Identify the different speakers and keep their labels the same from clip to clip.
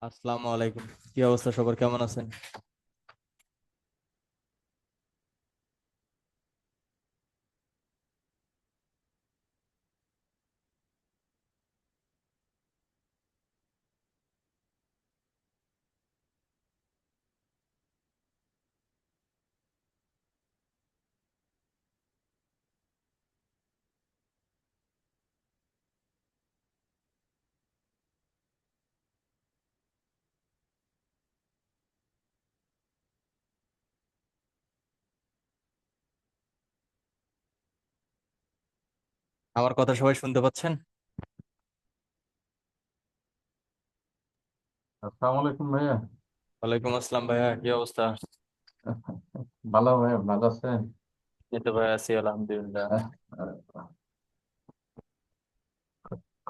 Speaker 1: আসসালামু আলাইকুম। কি অবস্থা, সবার কেমন আছেন? আমার কথা সবাই শুনতে পাচ্ছেন?
Speaker 2: আসসালামু আলাইকুম ভাইয়া।
Speaker 1: ওয়ালাইকুম আসসালাম ভাইয়া, কি অবস্থা?
Speaker 2: ভালো ভাইয়া, ভালো আছেন?
Speaker 1: এই তো ভাই, আছি আলহামদুলিল্লাহ।
Speaker 2: আহ, আহ,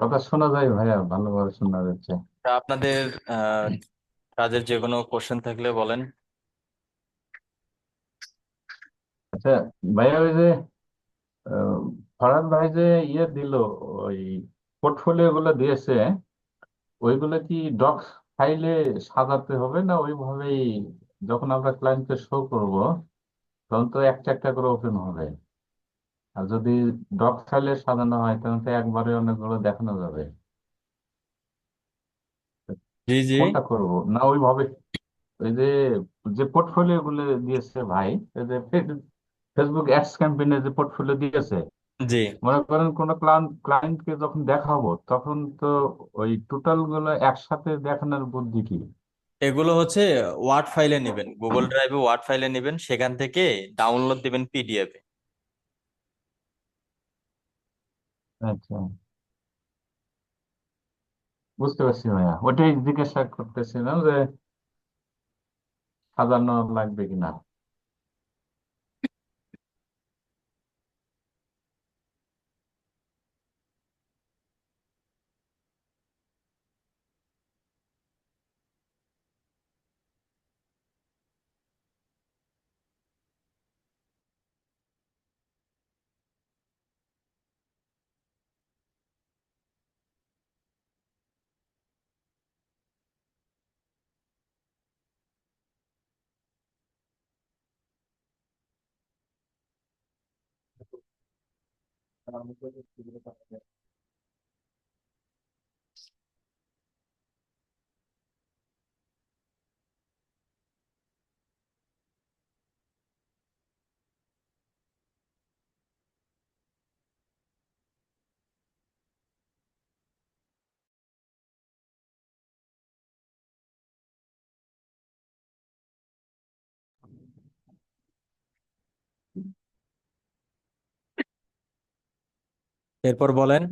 Speaker 2: কথা শোনা যায় ভাইয়া, ভালোভাবে শোনা যাচ্ছে।
Speaker 1: তা আপনাদের আহ কাজের যে কোনো কোশ্চেন থাকলে বলেন।
Speaker 2: আচ্ছা ভাইয়া, ওই যে আহ, ফরহাদ ভাই যে দিল, ওই পোর্টফোলিও গুলো দিয়েছে, ওইগুলো কি ডক্স ফাইলে সাজাতে হবে না ওইভাবেই যখন আমরা ক্লায়েন্টকে শো করব তখন তো একটা একটা করে ওপেন হবে? আর যদি ডক ফাইলে সাজানো হয় তখন তো একবারে অনেকগুলো দেখানো যাবে।
Speaker 1: জি জি।
Speaker 2: কোনটা করব না ওইভাবে? ওই যে যে পোর্টফোলিও গুলো দিয়েছে ভাই, এই যে ফেসবুক অ্যাডস ক্যাম্পেইনের যে পোর্টফোলিও দিয়েছে,
Speaker 1: জি,
Speaker 2: মনে করেন কোন ক্লায়েন্টকে যখন দেখাবো তখন তো ওই টোটাল গুলো একসাথে দেখানোর বুদ্ধি কি?
Speaker 1: এগুলো হচ্ছে ওয়ার্ড ফাইলে নেবেন, গুগল ড্রাইভে ওয়ার্ড ফাইলে নেবেন, সেখান থেকে ডাউনলোড দিবেন পিডিএফ এ।
Speaker 2: আচ্ছা, বুঝতে পারছি ভাইয়া, ওটাই জিজ্ঞাসা করতেছিলাম যে সাজানো লাগবে কিনা।
Speaker 1: এরপর বলেন।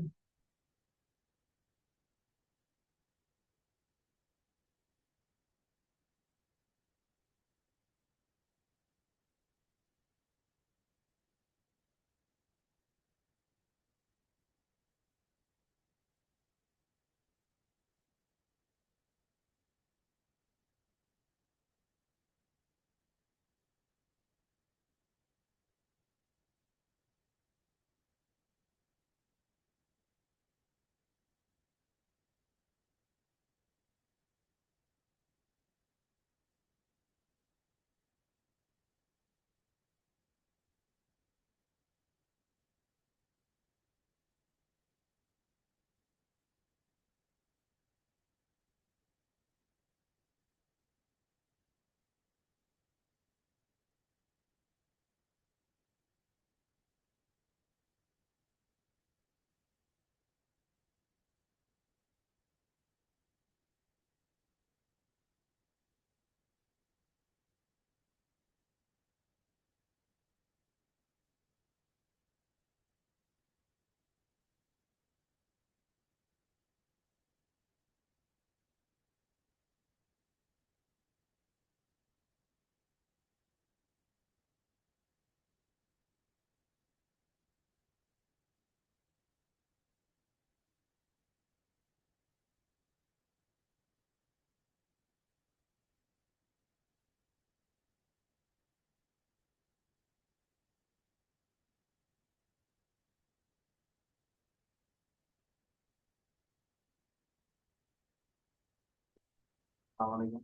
Speaker 1: আলাইকুম।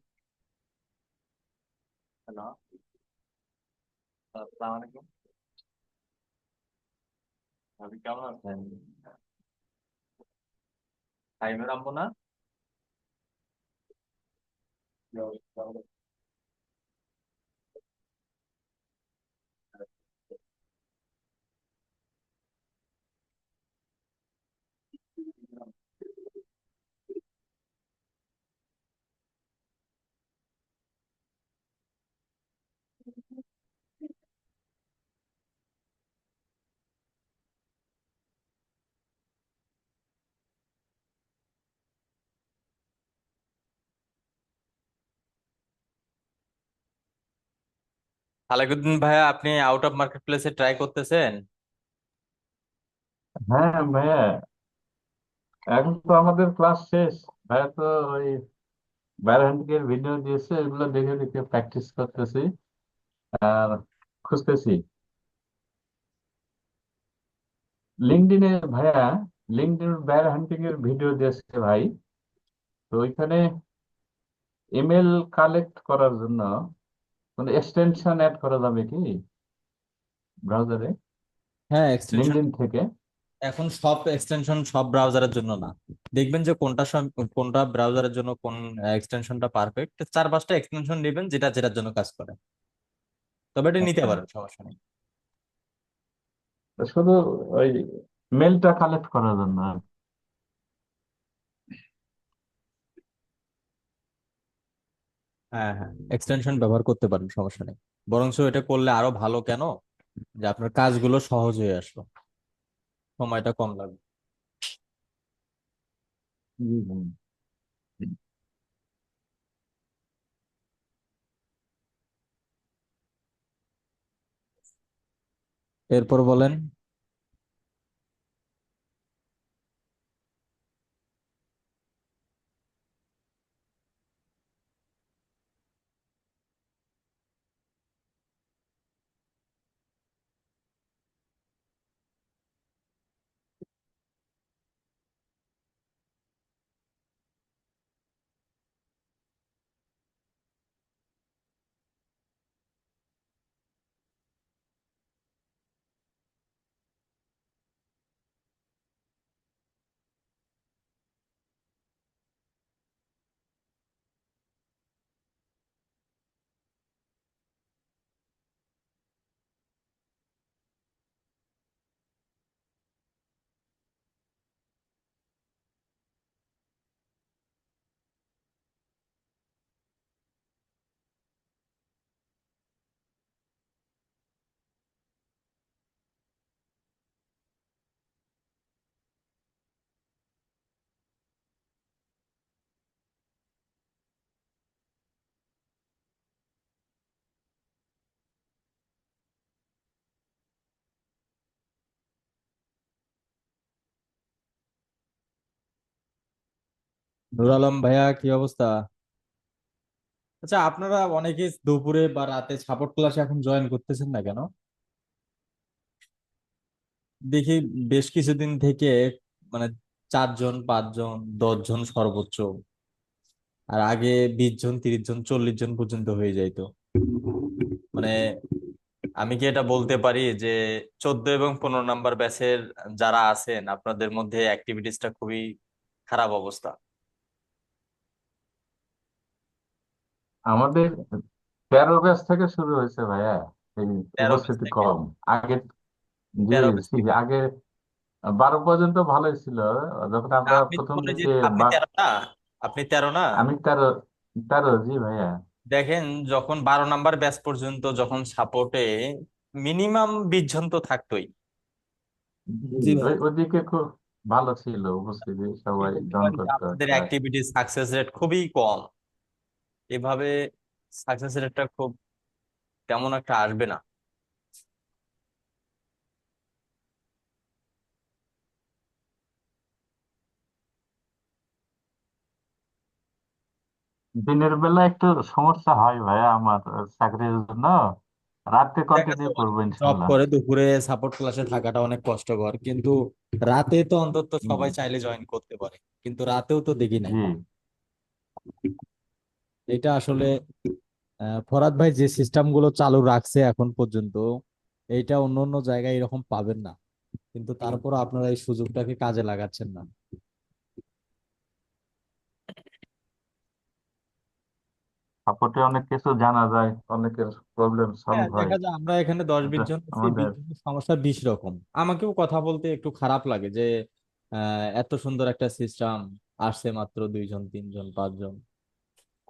Speaker 1: হ্যালো, আসসালামু আলাইকুম। আপনি কেমন আছেন? টাইমের আম্মু না? আলাইকুদ্দিন ভাইয়া, আপনি আউট অফ মার্কেট প্লেসে ট্রাই করতেছেন?
Speaker 2: হ্যাঁ ভাইয়া, এখন তো আমাদের ক্লাস শেষ। ভাইয়া তো ওই ব্যারহান্ডের ভিডিও দিয়েছে, এগুলো দেখে দেখে প্র্যাকটিস করতেছি আর খুঁজতেছি। লিঙ্কডইনে ভাইয়া, লিঙ্কডইন বেয়ার হান্টিং এর ভিডিও দিয়েছে ভাই। তো ওইখানে ইমেল কালেক্ট করার জন্য কোনো এক্সটেনশন অ্যাড করা যাবে কি ব্রাউজারে,
Speaker 1: হ্যাঁ, এক্সটেনশন।
Speaker 2: লিঙ্কডইন থেকে?
Speaker 1: এখন সব এক্সটেনশন সব ব্রাউজারের জন্য না। দেখবেন যে কোনটা ব্রাউজারের জন্য কোন এক্সটেনশনটা পারফেক্ট, 4-5টা এক্সটেনশন নেবেন যেটা যেটার জন্য কাজ করে। তবে এটা নিতে
Speaker 2: আচ্ছা,
Speaker 1: পারেন, সমস্যা নেই।
Speaker 2: তো শুধু ওই মেলটা কালেক্ট করার জন্য
Speaker 1: হ্যাঁ হ্যাঁ, এক্সটেনশন ব্যবহার করতে পারেন, সমস্যা নেই। বরঞ্চ এটা করলে আরো ভালো। কেন? যে আপনার কাজগুলো সহজ হয়ে আসলো, সময়টা কম লাগবে।
Speaker 2: জি ভাই।
Speaker 1: এরপর বলেন। নুর আলম ভাইয়া, কি অবস্থা? আচ্ছা, আপনারা অনেকে দুপুরে বা রাতে সাপোর্ট ক্লাসে এখন জয়েন করতেছেন না কেন? দেখি বেশ কিছুদিন থেকে, মানে 4 জন, 5 জন, 10 জন সর্বোচ্চ। আর আগে 20 জন, 30 জন, 40 জন পর্যন্ত হয়ে যাইতো। মানে আমি কি এটা বলতে পারি যে 14 এবং 15 নাম্বার ব্যাচের যারা আছেন আপনাদের মধ্যে অ্যাক্টিভিটিসটা খুবই খারাপ অবস্থা?
Speaker 2: আমাদের 13 ব্যাচ থেকে শুরু হয়েছে ভাইয়া, এই
Speaker 1: 13 ব্যাচ
Speaker 2: উপস্থিতি
Speaker 1: থেকে?
Speaker 2: কম। আগে, জি,
Speaker 1: 13 ব্যাচ
Speaker 2: জি,
Speaker 1: থেকে?
Speaker 2: আগে 12 পর্যন্ত ভালোই ছিল, যখন আমরা
Speaker 1: আপনি তো
Speaker 2: প্রথম
Speaker 1: মনে হয় যে
Speaker 2: দিকে
Speaker 1: আপনি 13 না? আপনি 13 না?
Speaker 2: আমি 13, 13, জি ভাইয়া।
Speaker 1: দেখেন, যখন 12 নাম্বার ব্যাচ পর্যন্ত যখন সাপোর্টে মিনিমাম 20 জন তো থাকতোই।
Speaker 2: জি,
Speaker 1: জি ভাই।
Speaker 2: ওদিকে খুব ভালো ছিল উপস্থিতি,
Speaker 1: আমি
Speaker 2: সবাই
Speaker 1: বলতে
Speaker 2: জন
Speaker 1: পারি যে
Speaker 2: করতো
Speaker 1: আপনাদের
Speaker 2: প্রায়।
Speaker 1: অ্যাক্টিভিটি সাকসেস রেট খুবই কম। এভাবে সাকসেস রেটটা খুব তেমন একটা আসবে না।
Speaker 2: দিনের বেলা একটু সমস্যা হয় ভাইয়া আমার, চাকরির জন্য রাতে
Speaker 1: দেখা
Speaker 2: কন্টিনিউ
Speaker 1: যায়
Speaker 2: করবো
Speaker 1: অনেকে জব
Speaker 2: ইনশাল্লাহ।
Speaker 1: করে, দুপুরে সাপোর্ট ক্লাসে থাকাটা অনেক কষ্টকর, কিন্তু রাতে তো অন্তত
Speaker 2: হুম,
Speaker 1: সবাই চাইলে জয়েন করতে পারে। কিন্তু রাতেও তো দেখি নাই।
Speaker 2: জি।
Speaker 1: এটা আসলে ফরহাদ ভাই যে সিস্টেম গুলো চালু রাখছে এখন পর্যন্ত, এইটা অন্য অন্য জায়গায় এরকম পাবেন না, কিন্তু তারপর আপনারা এই সুযোগটাকে কাজে লাগাচ্ছেন না।
Speaker 2: সাপোর্টে অনেক কিছু জানা যায়, অনেকের প্রবলেম সলভ
Speaker 1: হ্যাঁ,
Speaker 2: হয়।
Speaker 1: দেখা যায় আমরা এখানে 10-20
Speaker 2: এটা
Speaker 1: জন আছি,
Speaker 2: আমাদের
Speaker 1: 20 জনের সমস্যা 20 রকম। আমাকেও কথা বলতে একটু খারাপ লাগে যে এত সুন্দর একটা সিস্টেম আসছে, মাত্র 2 জন 3 জন 5 জন,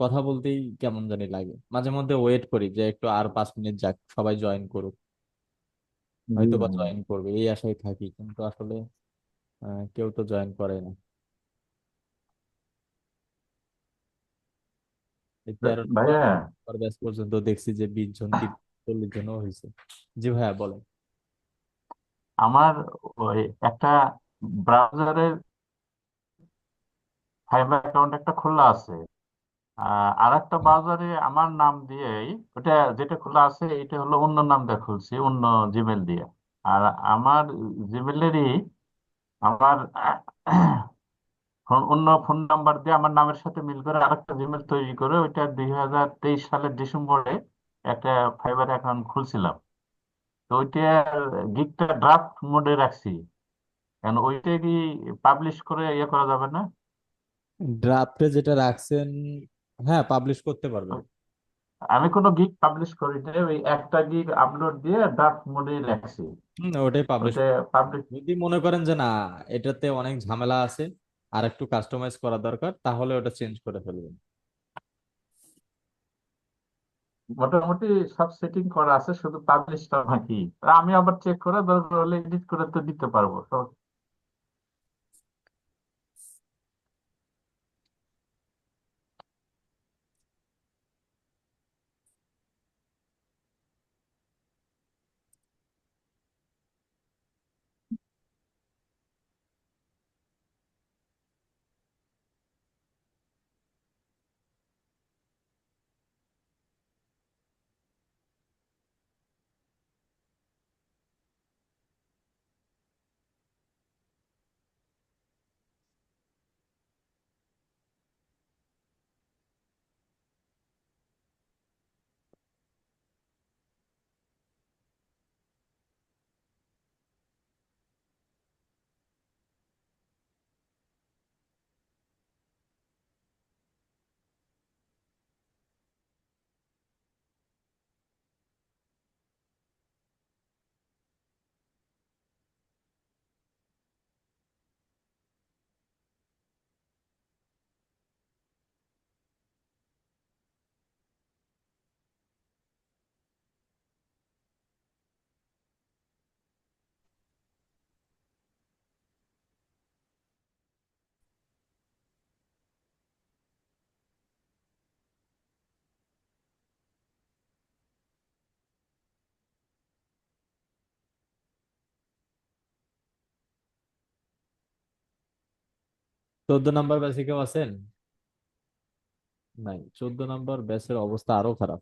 Speaker 1: কথা বলতেই কেমন জানি লাগে। মাঝে মধ্যে ওয়েট করি যে একটু আর 5 মিনিট যাক, সবাই জয়েন করুক,
Speaker 2: জি
Speaker 1: হয়তো বা
Speaker 2: ভাইয়া।
Speaker 1: জয়েন করবে এই আশায় থাকি, কিন্তু আসলে কেউ তো জয়েন করে না। এই 13 নম্বর
Speaker 2: ভাইয়া,
Speaker 1: ব্যাচ পর্যন্ত দেখছি যে 20 জন 40 জনও হয়েছে। জি ভাইয়া বলেন।
Speaker 2: আমার ওই একটা ব্রাউজারের ফাইবার অ্যাকাউন্ট একটা খোলা আছে। আর একটা ব্রাউজারে আমার নাম দিয়েই, ওটা যেটা খোলা আছে এটা হলো অন্য নাম দিয়ে খুলছি, অন্য জিমেল দিয়ে। আর আমার জিমেলেরই আমার অন্য ফোন নাম্বার দিয়ে আমার নামের সাথে মিল করে আরেকটা জিমেল তৈরি করে, ওইটা 2023 সালের ডিসেম্বরে একটা ফাইবার অ্যাকাউন্ট খুলছিলাম। তো ওইটা গিগটা ড্রাফট মোডে রাখছি, কারণ ওইটা কি পাবলিশ করে ইয়ে করা যাবে না?
Speaker 1: ড্রাফটে যেটা রাখছেন, হ্যাঁ পাবলিশ করতে পারবেন।
Speaker 2: আমি কোনো গিগ পাবলিশ করি না, ওই একটা গিগ আপলোড দিয়ে ড্রাফট মোডে রাখছি।
Speaker 1: ওটাই পাবলিশ।
Speaker 2: ওইটা পাবলিশ।
Speaker 1: যদি মনে করেন যে না, এটাতে অনেক ঝামেলা আছে, আর একটু কাস্টমাইজ করা দরকার, তাহলে ওটা চেঞ্জ করে ফেলবেন।
Speaker 2: মোটামুটি সব সেটিং করা আছে, শুধু পাবলিশটা বাকি। আমি আবার চেক করে দরকার হলে এডিট করে তো দিতে পারবো তো।
Speaker 1: 14 নম্বর ব্যাচে কেউ আছেন? নাই, 14 নম্বর ব্যাচের অবস্থা আরো খারাপ।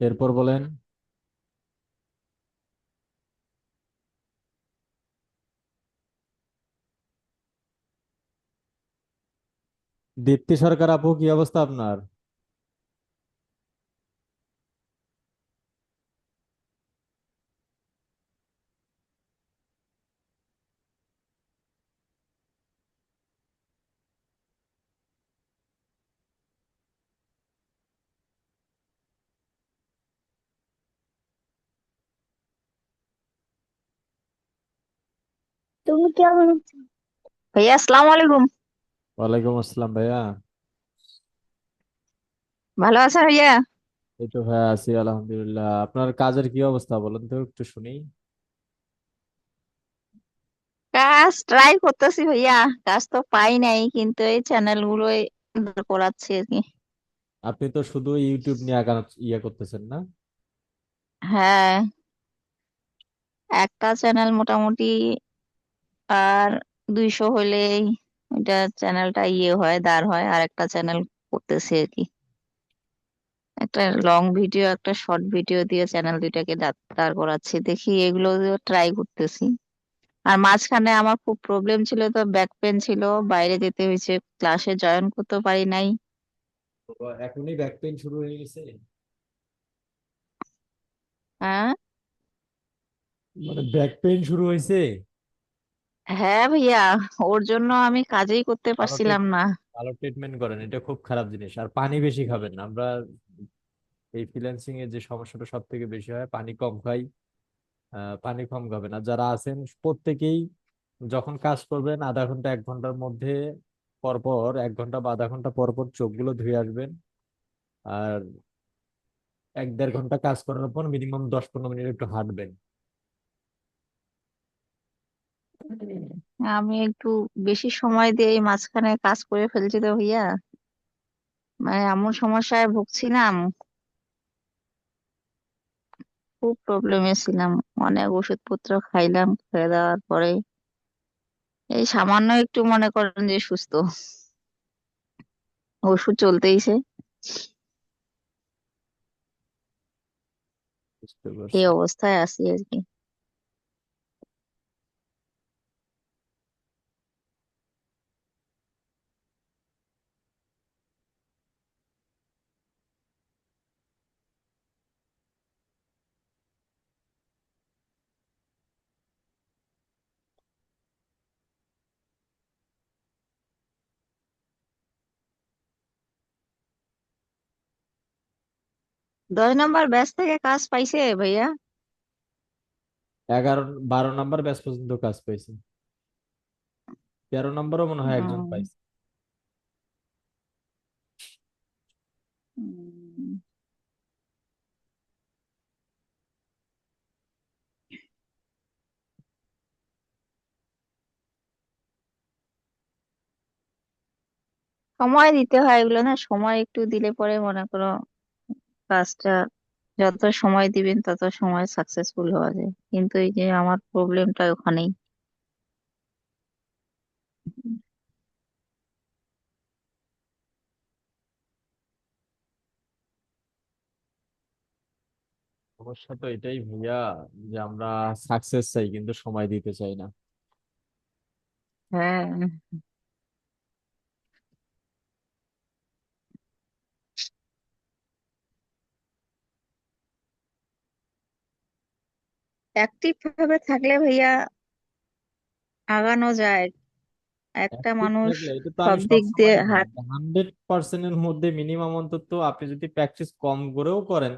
Speaker 1: এরপর বলেন। দীপ্তি সরকার আপু, কি অবস্থা আপনার?
Speaker 3: তুমি কেমন আছো? ভাইয়া আসসালামু আলাইকুম।
Speaker 1: ওয়ালাইকুম আসসালাম ভাইয়া।
Speaker 3: ভালো আছেন ভাইয়া?
Speaker 1: এই তো ভাইয়া আছি আলহামদুলিল্লাহ। আপনার কাজের কি অবস্থা বলেন তো একটু শুনি।
Speaker 3: কাজ ট্রাই করতেছি ভাইয়া। কাজ তো পাই নাই, কিন্তু এই চ্যানেল গুলোই দাঁড় করাচ্ছি আর কি।
Speaker 1: আপনি তো শুধু ইউটিউব নিয়ে আগানো ইয়ে করতেছেন না?
Speaker 3: হ্যাঁ, একটা চ্যানেল মোটামুটি আর 200 হইলেই ওইটা চ্যানেলটা হয়, দাঁড় হয়। আর একটা চ্যানেল করতেছি আর কি। একটা লং ভিডিও, একটা শর্ট ভিডিও দিয়ে চ্যানেল দুইটাকে দাঁড় করাচ্ছি, দেখি এগুলো ট্রাই করতেছি। আর মাঝখানে আমার খুব প্রবলেম ছিল, তো ব্যাক পেন ছিল, বাইরে যেতে হয়েছে, ক্লাসে জয়েন করতে পারি নাই।
Speaker 1: তো এখনই ব্যাক পেইন শুরু হয়ে গেছে?
Speaker 3: হ্যাঁ।
Speaker 1: মানে ব্যাক পেইন শুরু হয়েছে?
Speaker 3: হ্যাঁ ভাইয়া, ওর জন্য আমি কাজেই করতে
Speaker 1: ভালো
Speaker 3: পারছিলাম না।
Speaker 1: ভালো ট্রিটমেন্ট করেন, এটা খুব খারাপ জিনিস। আর পানি বেশি খাবেন না। আমরা এই ফ্রিল্যান্সিং এর যে সমস্যাটা সব থেকে বেশি হয়, পানি কম খাই। পানি কম খাবেন। আর যারা আছেন প্রত্যেকেই যখন কাজ করবেন আধা ঘন্টা 1 ঘন্টার মধ্যে পর পর 1 ঘন্টা বা আধা ঘন্টা পর পর চোখগুলো ধুয়ে আসবেন। আর 1-1.5 ঘন্টা কাজ করার পর মিনিমাম 10-15 মিনিট একটু হাঁটবেন।
Speaker 3: আমি একটু বেশি সময় দিয়ে এই মাঝখানে কাজ করে ফেলছি তো ভাইয়া, মানে এমন সমস্যায় ভুগছিলাম, খুব প্রবলেমে ছিলাম। অনেক ওষুধপত্র খাইলাম, খেয়ে দেওয়ার পরে এই সামান্য একটু মনে করেন যে সুস্থ, ওষুধ চলতেইছে,
Speaker 1: বুঝতে
Speaker 3: এই
Speaker 1: পারছি।
Speaker 3: অবস্থায় আছি আর কি। 10 নম্বর ব্যাচ থেকে কাজ পাইছে ভাইয়া?
Speaker 1: 11-12 নাম্বার ব্যাচ পর্যন্ত কাজ পাইছি। 13 নম্বরও মনে হয় একজন
Speaker 3: উম,
Speaker 1: পাইছে।
Speaker 3: উম, সময় দিতে হয় এগুলো, না সময় একটু দিলে পরে মনে করো কাজটা, যত সময় দিবেন তত সময় সাকসেসফুল হওয়া যায়। কিন্তু এই যে আমার প্রবলেমটা ওখানেই।
Speaker 1: সমস্যা তো এটাই ভাইয়া, যে আমরা সাকসেস চাই কিন্তু সময় দিতে চাই না।
Speaker 3: হ্যাঁ, অ্যাক্টিভ ভাবে থাকলে ভাইয়া আগানো যায়। একটা
Speaker 1: অ্যাক্টিভ
Speaker 3: মানুষ
Speaker 1: থাকলে এটা তো
Speaker 3: সব
Speaker 1: আমি
Speaker 3: দিক দিয়ে
Speaker 1: সবসময় বলি, 100%-এর মধ্যে মিনিমাম অন্তত আপনি যদি প্র্যাকটিস কম করেও করেন,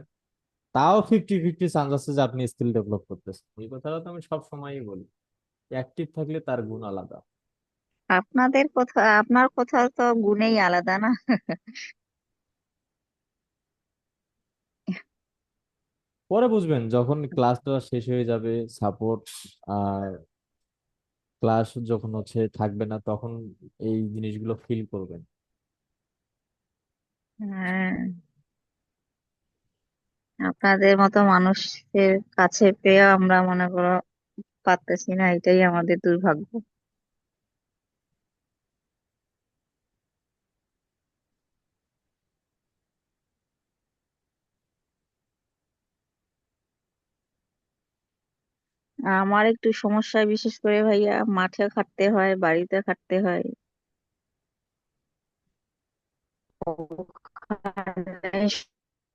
Speaker 1: তাও 50-50 চান্স আছে যে আপনি স্কিল ডেভেলপ করতেছেন। এই কথাটা তো আমি সব সময়ই বলি। অ্যাক্টিভ থাকলে তার গুণ আলাদা।
Speaker 3: আপনাদের কথা, আপনার কথা তো গুণেই আলাদা না।
Speaker 1: পরে বুঝবেন যখন ক্লাসটা শেষ হয়ে যাবে, সাপোর্ট আর ক্লাস যখন থাকবে না, তখন এই জিনিসগুলো ফিল করবেন।
Speaker 3: হ্যাঁ, আপনাদের মতো মানুষের কাছে পেয়ে আমরা মনে করো পারতেছি না, এটাই আমাদের দুর্ভাগ্য। আমার একটু সমস্যা, বিশেষ করে ভাইয়া মাঠে খাটতে হয়, বাড়িতে খাটতে হয়, ওখানে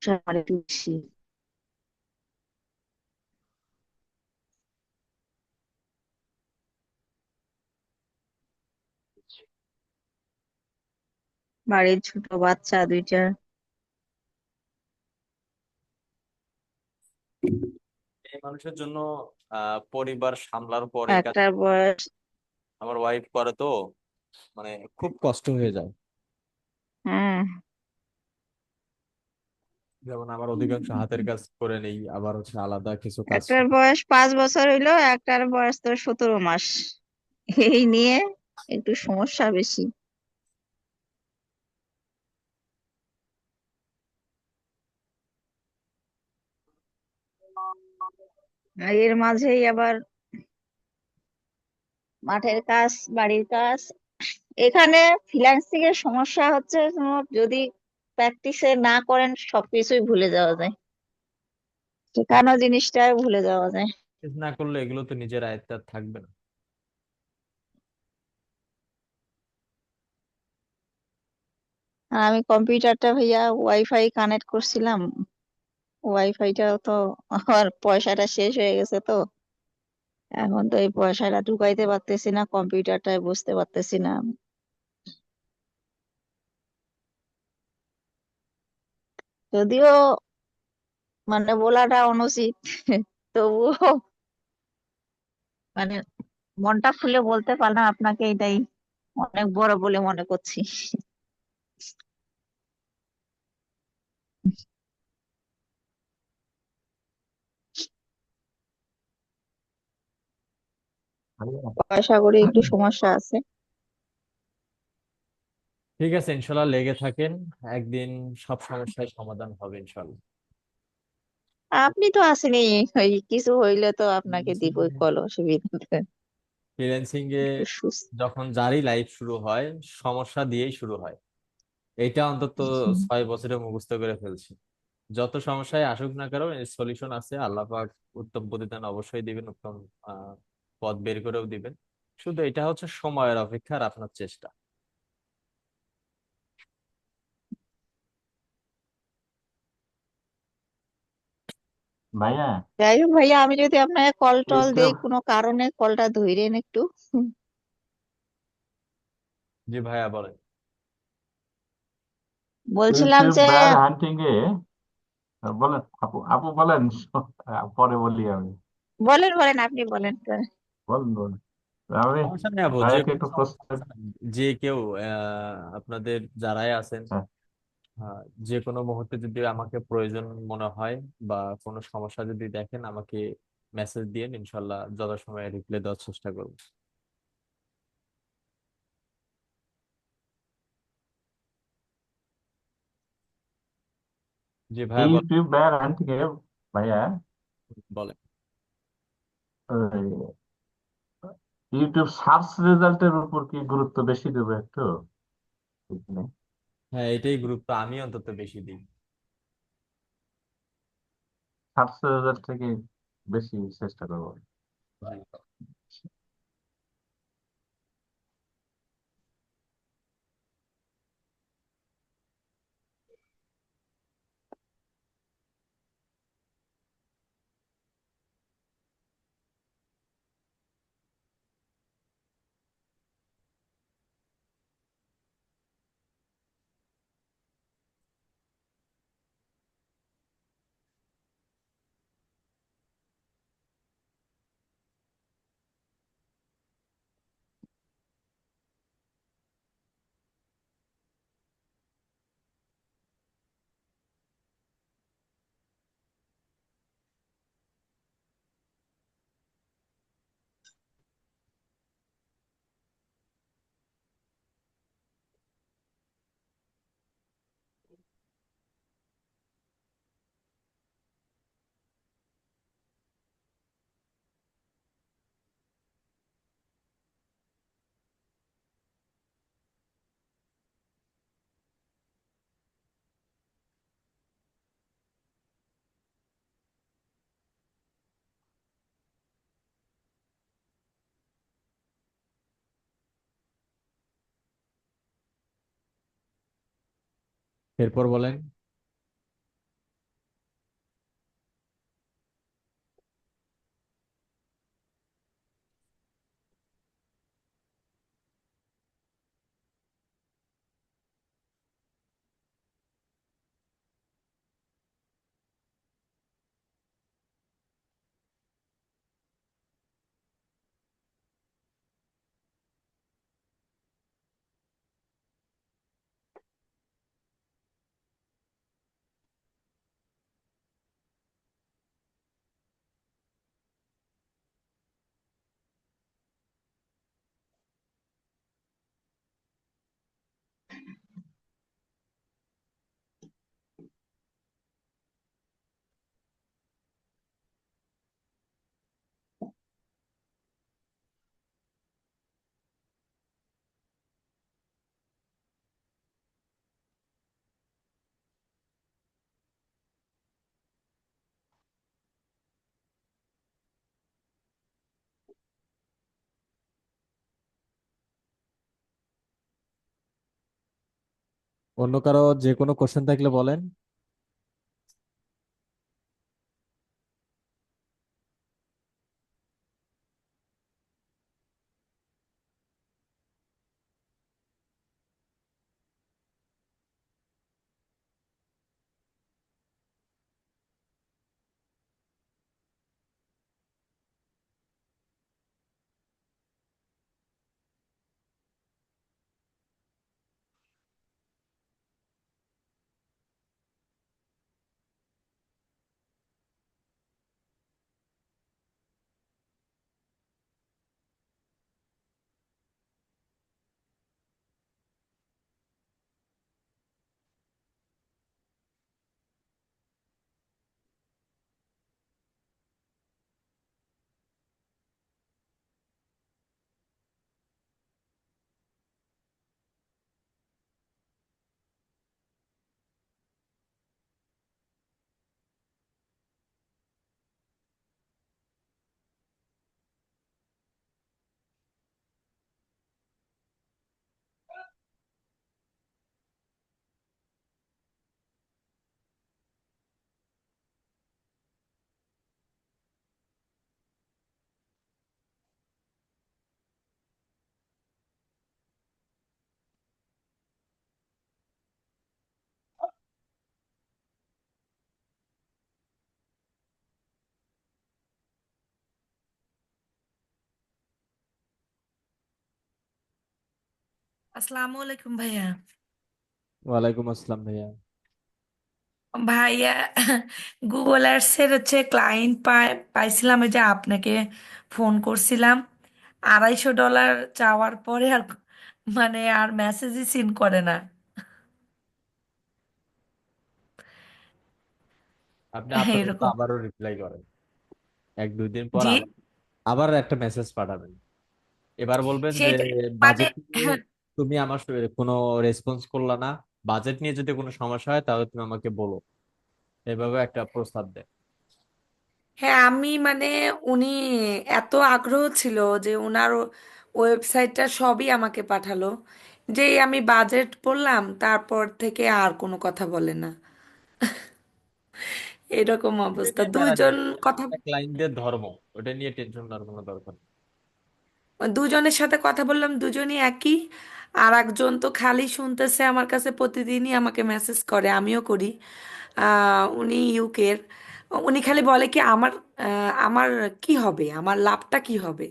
Speaker 3: আমার একটু বেশি। বাড়ির ছোট বাচ্চা দুইটা,
Speaker 1: এই মানুষের জন্য পরিবার সামলার পরে কাজ।
Speaker 3: একটার বয়স
Speaker 1: আমার ওয়াইফ করে তো, মানে খুব কষ্ট হয়ে যায়।
Speaker 3: হ্যাঁ,
Speaker 1: যেমন আমার অধিকাংশ হাতের কাজ করে নেই, আবার হচ্ছে আলাদা কিছু কাজ
Speaker 3: একটার বয়স 5 বছর হইলো, একটার বয়স তো 17 মাস। এই নিয়ে একটু সমস্যা বেশি। আর এর মাঝেই আবার মাঠের কাজ, বাড়ির কাজ। এখানে ফ্রিল্যান্সিং এর সমস্যা হচ্ছে, যদি প্র্যাকটিসে না করেন সবকিছুই ভুলে যাওয়া যায়, শেখানো জিনিসটাই ভুলে যাওয়া যায়।
Speaker 1: না করলে এগুলো তো নিজের আয়ত্তে আর থাকবে না।
Speaker 3: আর আমি কম্পিউটারটা ভাইয়া ওয়াইফাই কানেক্ট করছিলাম, ওয়াইফাইটা তো আমার পয়সাটা শেষ হয়ে গেছে তো, এখন তো এই পয়সাটা ঢুকাইতে পারতেছি না, কম্পিউটারটায় বুঝতে পারতেছি না। যদিও মানে বলাটা অনুচিত, তবুও মানে মনটা খুলে বলতে পারলাম আপনাকে, এটাই অনেক বড় বলে মনে করছি। পয়সা করে একটু সমস্যা আছে।
Speaker 1: ঠিক আছে, ইনশাল্লাহ লেগে থাকেন, একদিন সব সমস্যার সমাধান হবে ইনশাল্লাহ।
Speaker 3: আপনি তো আসেনি, ওই কিছু হইলে তো আপনাকে দিবই কল, অসুবিধা নেই।
Speaker 1: ফ্রিল্যান্সিং এ
Speaker 3: একটু সুস্থ।
Speaker 1: যখন যারই লাইফ শুরু হয়, সমস্যা দিয়েই শুরু হয়। এটা অন্তত 6 বছরে মুখস্থ করে ফেলছি। যত সমস্যায় আসুক না কেন, এর সলিউশন আছে। আল্লাহ পাক উত্তম প্রতিদান অবশ্যই দিবেন, উত্তম আহ পথ বের করেও দিবেন। শুধু এটা হচ্ছে সময়ের অপেক্ষা আর আপনার চেষ্টা।
Speaker 2: ভাইয়া,
Speaker 3: যাই হোক ভাইয়া, আমি যদি আপনাকে কল টল দেই
Speaker 2: ইউটিউব।
Speaker 3: কোনো কারণে, কলটা ধইরেন একটু।
Speaker 1: জি ভাইয়া বলেন।
Speaker 3: বলছিলাম
Speaker 2: ইউটিউব
Speaker 3: যে,
Speaker 2: বেড় হান্টিং এ বলেন আপু, আপু বলেন। পরে বলি আমি।
Speaker 3: বলেন বলেন, আপনি বলেন।
Speaker 2: বলেন বলেন। আমি
Speaker 1: সমস্যা নেই আপু, যে
Speaker 2: ভাইয়াকে
Speaker 1: কোনো
Speaker 2: একটু প্রশ্ন।
Speaker 1: সমস্যা নেই। যে কেউ আপনাদের যারাই আছেন,
Speaker 2: হ্যাঁ,
Speaker 1: যে কোনো মুহূর্তে যদি আমাকে প্রয়োজন মনে হয় বা কোনো সমস্যা যদি দেখেন, আমাকে মেসেজ দিয়েন, ইনশাল্লাহ যথাসময়ে রিপ্লাই দেওয়ার চেষ্টা করবো। জি ভাইয়া বলেন।
Speaker 2: ইউটিউব বেড় হান্টিং এ ভাইয়া,
Speaker 1: বলেন।
Speaker 2: ওই ইউটিউব সার্চ রেজাল্টের উপর কি গুরুত্ব বেশি দেবে একটু?
Speaker 1: হ্যাঁ, এটাই গুরুত্ব আমি অন্তত বেশি দিই।
Speaker 2: সার্চ রেজাল্ট থেকে বেশি চেষ্টা করবো।
Speaker 1: জি। এরপর বলেন। অন্য কারো যে কোনো কোশ্চেন থাকলে বলেন।
Speaker 4: আসসালামু আলাইকুম ভাইয়া।
Speaker 1: ওয়ালাইকুম আসসালাম ভাইয়া।
Speaker 4: ভাইয়া, গুগল অ্যাডস এর ক্লায়েন্ট পাইছিলাম, ওই যে আপনাকে ফোন করছিলাম। $250 চাওয়ার পরে আর আর মেসেজই সিন করে না।
Speaker 1: আপনি আপাতত
Speaker 4: এরকম।
Speaker 1: আবারও রিপ্লাই করেন, 1-2 দিন পর
Speaker 4: জি।
Speaker 1: আবার আবার একটা মেসেজ পাঠাবেন। এবার বলবেন যে
Speaker 4: সেটা মানে
Speaker 1: বাজেট নিয়ে তুমি আমার কোনো রেসপন্স করলা না, বাজেট নিয়ে যদি কোনো সমস্যা হয় তাহলে তুমি আমাকে বলো, এভাবে একটা প্রস্তাব দেয়।
Speaker 4: হ্যাঁ, আমি উনি এত আগ্রহ ছিল যে ওনার ওয়েবসাইটটা সবই আমাকে পাঠালো। যেই আমি বাজেট বললাম তারপর থেকে আর কোনো কথা বলে না। এরকম
Speaker 1: এটা
Speaker 4: অবস্থা,
Speaker 1: নিয়ে প্যারা নেই,
Speaker 4: দুইজন কথা।
Speaker 1: এটা ক্লায়েন্টদের ধর্ম, ওটা নিয়ে টেনশন নেওয়ার কোনো দরকার নেই।
Speaker 4: দুজনের সাথে কথা বললাম, দুজনই একই। আর একজন তো খালি শুনতেছে, আমার কাছে প্রতিদিনই আমাকে মেসেজ করে, আমিও করি। উনি ইউকের। উনি খালি বলে কি আমার কি হবে, আমার লাভটা কি হবে,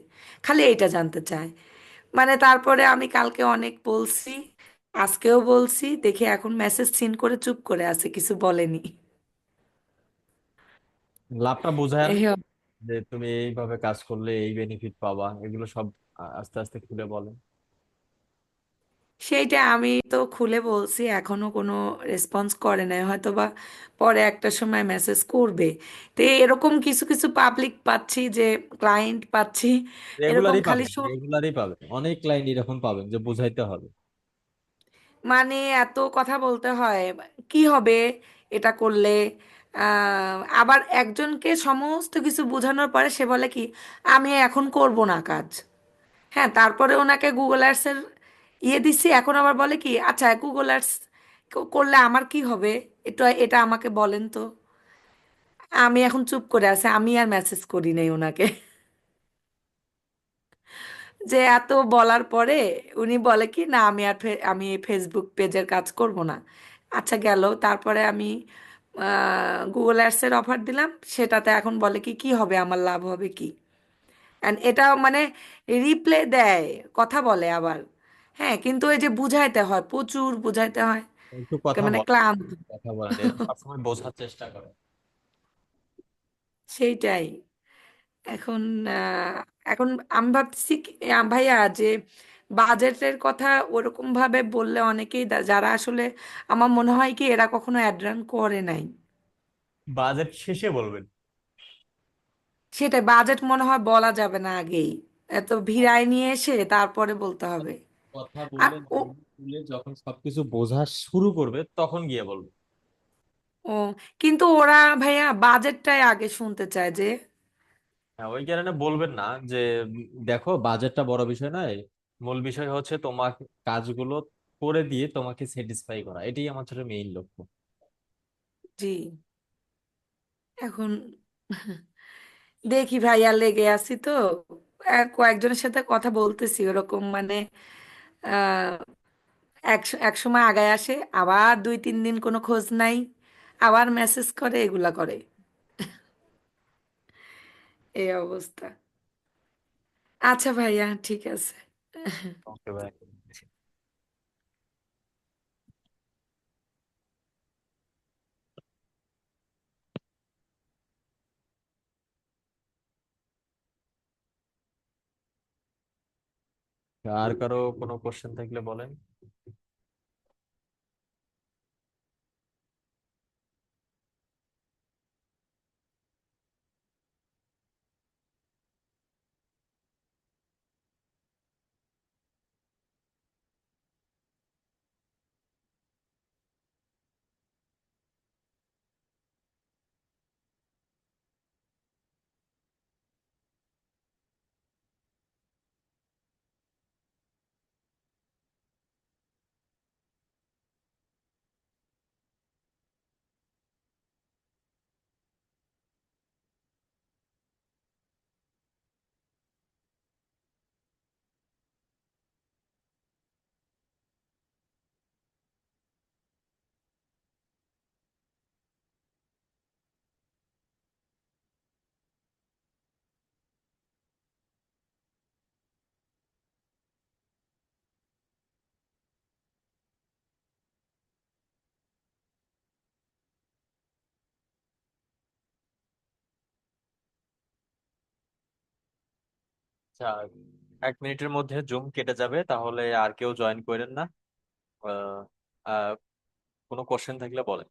Speaker 4: খালি এইটা জানতে চায়। তারপরে আমি কালকে অনেক বলছি, আজকেও বলছি, দেখে এখন মেসেজ সিন করে চুপ করে আছে, কিছু বলেনি।
Speaker 1: লাভটা বোঝান,
Speaker 4: এই
Speaker 1: যে তুমি এইভাবে কাজ করলে এই বেনিফিট পাবা, এগুলো সব আস্তে আস্তে খুলে বলেন।
Speaker 4: সেইটা আমি তো খুলে বলছি, এখনো কোনো রেসপন্স করে নাই, হয়তো বা পরে একটা সময় মেসেজ করবে। তো এরকম কিছু কিছু পাবলিক পাচ্ছি, যে ক্লায়েন্ট পাচ্ছি, এরকম
Speaker 1: রেগুলারই
Speaker 4: খালি
Speaker 1: পাবেন, রেগুলারই পাবেন, অনেক ক্লায়েন্ট এরকম পাবেন যে বুঝাইতে হবে।
Speaker 4: এত কথা বলতে হয়, কি হবে এটা করলে। আবার একজনকে সমস্ত কিছু বোঝানোর পরে সে বলে কি আমি এখন করব না কাজ। হ্যাঁ, তারপরে ওনাকে গুগল অ্যাডস এর দিছি, এখন আবার বলে কি আচ্ছা গুগল অ্যাডস করলে আমার কি হবে, এটা এটা আমাকে বলেন তো। আমি এখন চুপ করে আছি, আমি আর মেসেজ করি নাই ওনাকে। যে এত বলার পরে উনি বলে কি না আমি আর আমি ফেসবুক পেজের কাজ করব না। আচ্ছা গেল, তারপরে আমি গুগল অ্যাডসের অফার দিলাম, সেটাতে এখন বলে কি কি হবে, আমার লাভ হবে কি। অ্যান্ড এটা রিপ্লে দেয়, কথা বলে আবার। হ্যাঁ, কিন্তু ওই যে বুঝাইতে হয়, প্রচুর বুঝাইতে হয়।
Speaker 1: একটু কথা বলেন,
Speaker 4: ক্লান্ত।
Speaker 1: কথা বলেন, এরা সবসময় বোঝার চেষ্টা করে।
Speaker 4: সেইটাই। এখন এখন আমি ভাবছি ভাইয়া, যে বাজেটের কথা ওরকম ভাবে বললে অনেকেই যারা আসলে আমার মনে হয় কি এরা কখনো অ্যাড রান করে নাই।
Speaker 1: বাজেট শেষে বলবেন।
Speaker 4: সেটাই, বাজেট মনে হয় বলা যাবে না আগেই, এত ভিড়ায় নিয়ে এসে তারপরে বলতে হবে।
Speaker 1: কথা
Speaker 4: আর
Speaker 1: বললে বললে যখন সবকিছু বোঝা শুরু করবে তখন গিয়ে বলবে।
Speaker 4: ও, কিন্তু ওরা ভাইয়া বাজেটটাই আগে শুনতে চায় যে।
Speaker 1: হ্যাঁ, ওই কারণে বলবেন না যে দেখো বাজেটটা বড় বিষয় নয়, মূল বিষয় হচ্ছে তোমার কাজগুলো করে দিয়ে তোমাকে স্যাটিসফাই করা, এটাই আমার ছিল মেইন লক্ষ্য।
Speaker 4: জি। এখন দেখি ভাইয়া, লেগে আছি তো, কয়েকজনের সাথে কথা বলতেছি ওরকম, মানে আহ এক সময় আগায় আসে, আবার 2-3 দিন কোনো খোঁজ নাই, আবার মেসেজ করে, এগুলা করে, এই অবস্থা। আচ্ছা ভাইয়া, ঠিক আছে।
Speaker 1: ওকে ভাই। আর কারো কোনো কোশ্চেন থাকলে বলেন। আচ্ছা, 1 মিনিটের মধ্যে জুম কেটে যাবে, তাহলে আর কেউ জয়েন করেন না। আহ, আহ, কোনো কোশ্চেন থাকলে বলেন।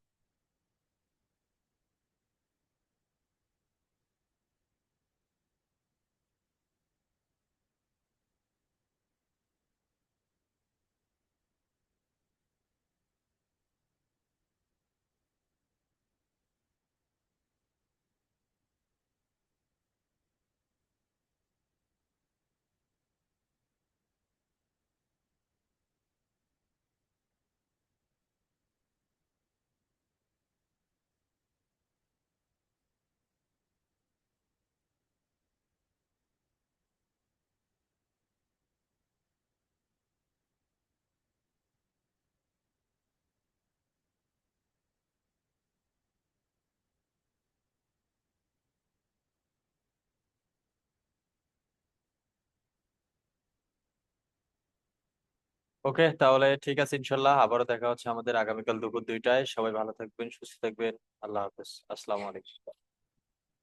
Speaker 1: ওকে, তাহলে ঠিক আছে, ইনশাল্লাহ আবারও দেখা হচ্ছে আমাদের আগামীকাল দুপুর 2টায়। সবাই ভালো থাকবেন, সুস্থ থাকবেন। আল্লাহ হাফেজ, আসসালামু আলাইকুম।